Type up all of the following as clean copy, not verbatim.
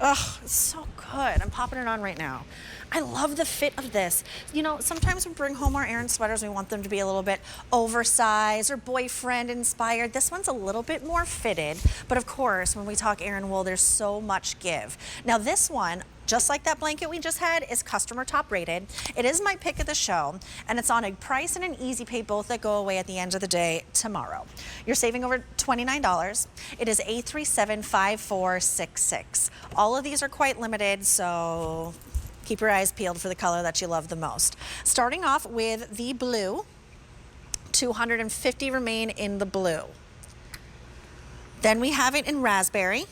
Ugh, it's so good. I'm popping it on right now. I love the fit of this. You know, sometimes we bring home our Aran sweaters, we want them to be a little bit oversized or boyfriend inspired. This one's a little bit more fitted, but of course, when we talk Aran wool, there's so much give. Now this one, just like that blanket we just had, is customer top rated. It is my pick of the show, and it's on a price and an easy pay, both that go away at the end of the day tomorrow. You're saving over $29. It is A375466. All of these are quite limited, so keep your eyes peeled for the color that you love the most. Starting off with the blue, 250 remain in the blue. Then we have it in raspberry.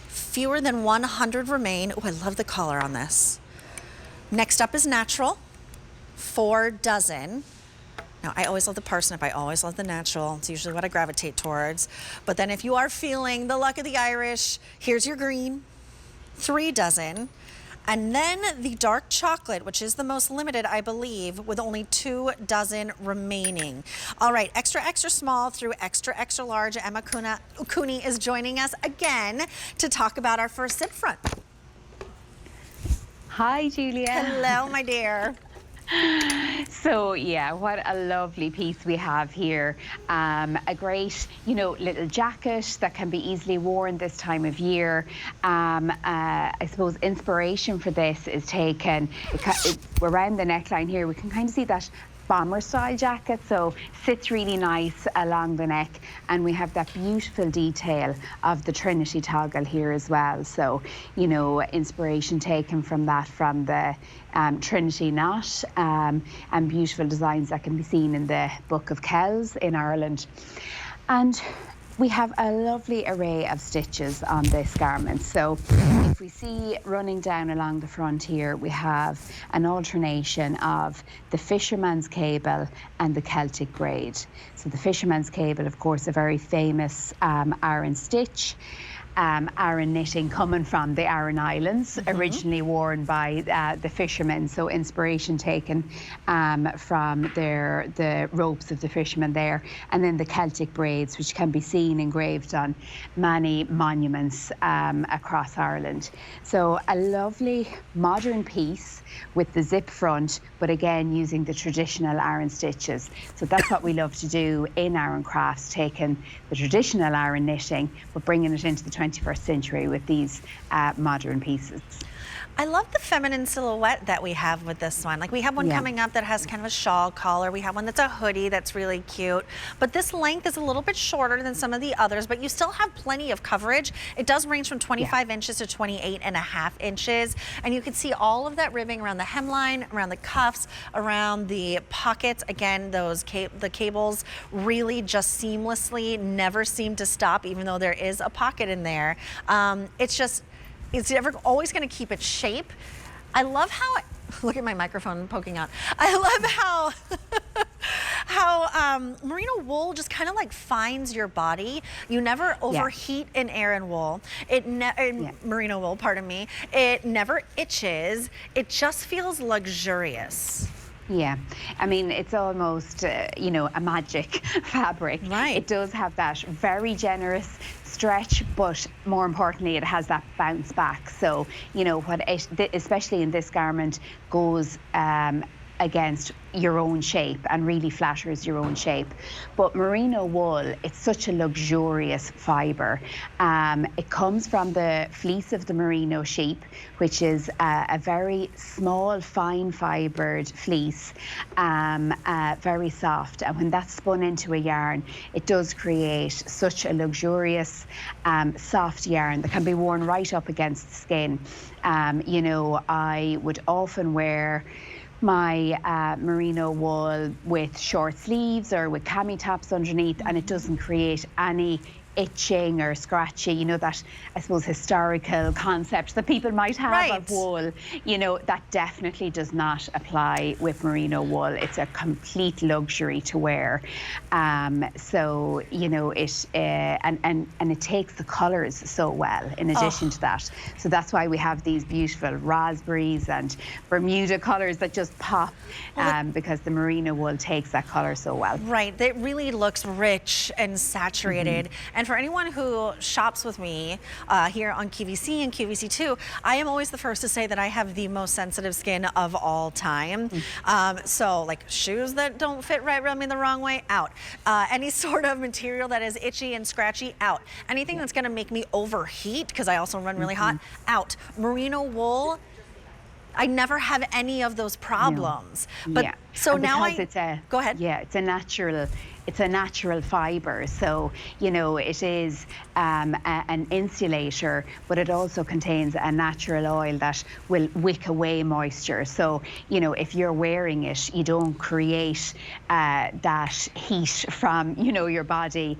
Fewer than 100 remain. Oh, I love the color on this. Next up is natural, 4 dozen. Now, I always love the parsnip. I always love the natural. It's usually what I gravitate towards. But then if you are feeling the luck of the Irish, here's your green, 3 dozen. And then the dark chocolate, which is the most limited, I believe, with only 2 dozen remaining. All right, extra, extra small through extra, extra large. Emma Cooney is joining us again to talk about our first zip front. Hi, Julia. Hello, my dear. So yeah, what a lovely piece we have here. A great, you know, little jacket that can be easily worn this time of year. I suppose inspiration for this is taken around the neckline here. We can kind of see that bomber style jacket, so sits really nice along the neck, and we have that beautiful detail of the Trinity toggle here as well. So, you know, inspiration taken from that, from the Trinity knot, and beautiful designs that can be seen in the Book of Kells in Ireland. And we have a lovely array of stitches on this garment. So if we see running down along the front here, we have an alternation of the fisherman's cable and the Celtic braid. So the fisherman's cable, of course, a very famous Aran stitch. Aran knitting coming from the Aran Islands, originally worn by the fishermen, so inspiration taken from the ropes of the fishermen there, and then the Celtic braids, which can be seen engraved on many monuments across Ireland. So a lovely modern piece with the zip front, but again using the traditional Aran stitches. So that's what we love to do in Aran Crafts, taking the traditional Aran knitting but bringing it into the 21st century with these modern pieces. I love the feminine silhouette that we have with this one. Like, we have one coming up that has kind of a shawl collar. We have one that's a hoodie that's really cute. But this length is a little bit shorter than some of the others, but you still have plenty of coverage. It does range from 25 inches to 28.5 inches. And you can see all of that ribbing around the hemline, around the cuffs, around the pockets. Again, those the cables really just seamlessly never seem to stop, even though there is a pocket in there. It's always going to keep its shape. I love how, look at my microphone poking out. I love how merino wool just kind of like finds your body. You never overheat in Aran wool. Merino wool, pardon me. It never itches. It just feels luxurious. Yeah, I mean, it's almost, you know, a magic fabric. Right. It does have that very generous stretch, but more importantly, it has that bounce back. So, you know, especially in this garment, goes against your own shape and really flatters your own shape. But merino wool, it's such a luxurious fibre. It comes from the fleece of the merino sheep, which is a very small, fine fibred fleece, very soft. And when that's spun into a yarn, it does create such a luxurious, soft yarn that can be worn right up against the skin. You know, I would often wear my merino wool with short sleeves or with cami tops underneath, and it doesn't create any itching or scratchy, you know, that, I suppose, historical concept that people might have of wool. You know, that definitely does not apply with merino wool. It's a complete luxury to wear. So, you know, it and it takes the colours so well in addition to that. So that's why we have these beautiful raspberries and Bermuda colours that just pop, because the merino wool takes that colour so well. Right, it really looks rich and saturated. And And for anyone who shops with me here on QVC and QVC2, I am always the first to say that I have the most sensitive skin of all time. So like shoes that don't fit right, rub me the wrong way, out. Any sort of material that is itchy and scratchy, out. Anything that's gonna make me overheat, because I also run really hot, out. Merino wool, I never have any of those problems. No. But so now go ahead. Yeah, it's a natural fiber, so you know it is an insulator, but it also contains a natural oil that will wick away moisture. So you know if you're wearing it, you don't create that heat from your body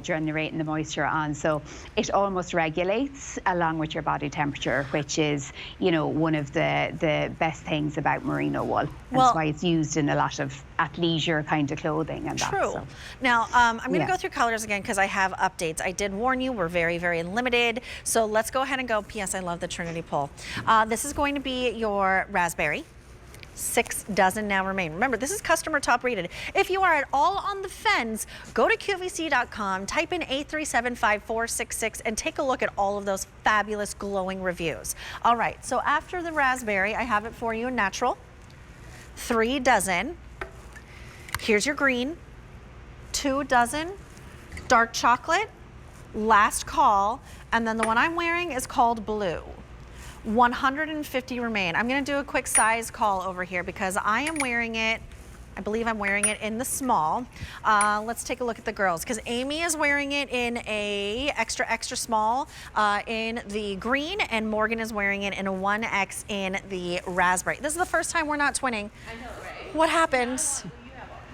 generating the moisture on. So it almost regulates along with your body temperature, which is one of the best things about merino wool. That's why it's used in a lot of athleisure kind of clothing and that. True. So. Now, I'm going to go through colors again because I have updates. I did warn you, we're very, very limited. So let's go ahead and go. P.S. I love the Trinity pull. This is going to be your raspberry. 6 dozen now remain. Remember, this is customer top rated. If you are at all on the fence, go to QVC.com, type in 8375466, and take a look at all of those fabulous glowing reviews. All right, so after the raspberry, I have it for you in natural. 3 dozen. Here's your green. 2 dozen. Dark chocolate. Last call. And then the one I'm wearing is called blue. 150 remain. I'm going to do a quick size call over here because I am wearing it. I believe I'm wearing it in the small. Let's take a look at the girls because Amy is wearing it in a extra small in the green, and Morgan is wearing it in a 1X in the raspberry. This is the first time we're not twinning. I know, right? What happened?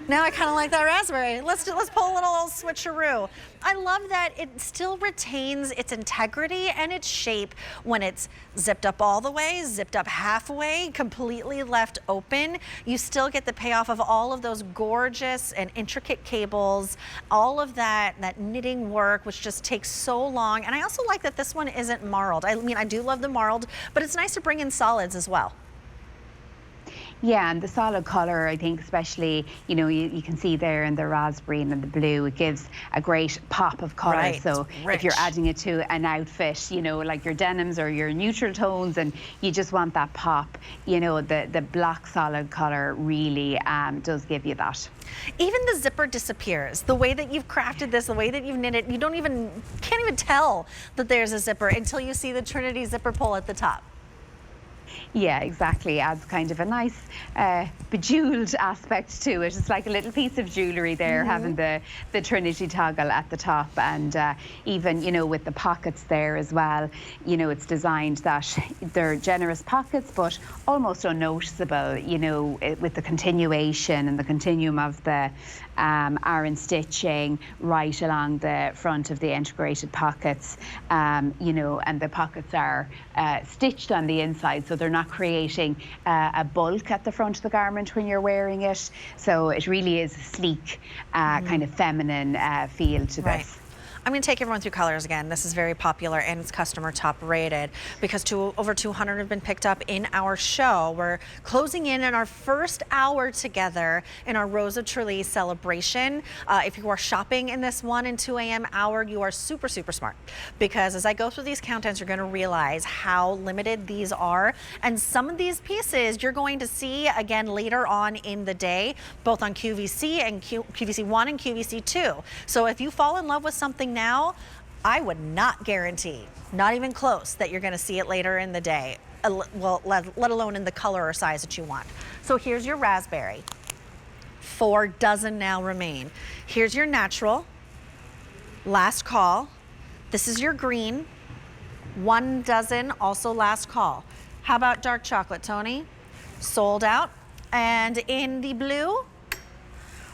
Now I kind of like that raspberry. Let's pull a little old switcheroo. I love that it still retains its integrity and its shape when it's zipped up all the way, zipped up halfway, completely left open. You still get the payoff of all of those gorgeous and intricate cables, all of that knitting work, which just takes so long. And I also like that this one isn't marled. I mean, I do love the marled, but it's nice to bring in solids as well. Yeah, and the solid colour, I think, especially, you can see there in the raspberry and in the blue, it gives a great pop of colour. Right, so rich. If you're adding it to an outfit, like your denims or your neutral tones, and you just want that pop, the black solid colour really does give you that. Even the zipper disappears. The way that you've crafted this, the way that you've knit it, you can't even tell that there's a zipper until you see the Trinity zipper pull at the top. Yeah, exactly. Adds kind of a nice bejeweled aspect to it. It's like a little piece of jewellery there, having the Trinity toggle at the top, and even with the pockets there as well. It's designed that they're generous pockets, but almost unnoticeable. With the continuation and the continuum of the Aran stitching right along the front of the integrated pockets, and the pockets are stitched on the inside, so they're not creating a bulk at the front of the garment when you're wearing it. So it really is a sleek, kind of feminine feel to this. I'm going to take everyone through colors again. This is very popular and it's customer top rated because over 200 have been picked up in our show. We're closing in on our first hour together in our Rose of Tralee celebration. If you are shopping in this 1 and 2 a.m. hour, you are super, super smart because as I go through these countdowns, you're going to realize how limited these are. And some of these pieces you're going to see again later on in the day, both on QVC and QVC1 and QVC2. So if you fall in love with something now, I would not guarantee, not even close, that you're going to see it later in the day, well, let alone in the color or size that you want. So here's your raspberry. 4 dozen now remain. Here's your natural. Last call. This is your green. 1 dozen, also last call. How about dark chocolate, Tony? Sold out. And in the blue,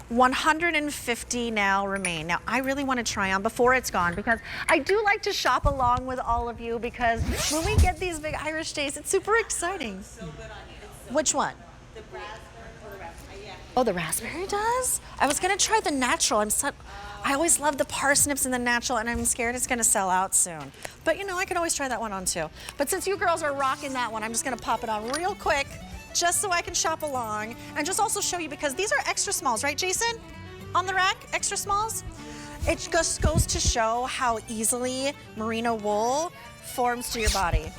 150 now remain. Now, I really want to try on before it's gone because I do like to shop along with all of you because when we get these big Irish days, it's super exciting. So good on you. Which one? The raspberry or the raspberry, yeah. Oh, the raspberry does? I was going to try the natural. I always love the parsnips in the natural, and I'm scared it's going to sell out soon. But, I could always try that one on too. But since you girls are rocking that one, I'm just going to pop it on real quick, just so I can shop along and just also show you because these are extra smalls, right, Jason? On the rack, extra smalls? It just goes to show how easily merino wool forms to your body.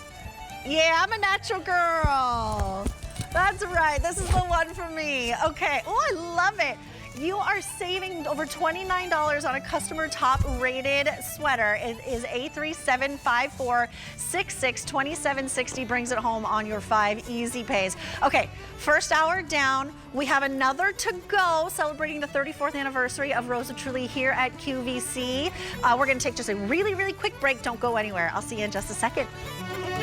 Yeah, I'm a natural girl. That's right, this is the one for me. Okay, oh, I love it. You are saving over $29 on a customer top rated sweater. It is A3754662760, brings it home on your 5 easy pays. Okay, first hour down. We have another to go celebrating the 34th anniversary of Rosa Truly here at QVC. We're gonna take just a really, really quick break. Don't go anywhere. I'll see you in just a second.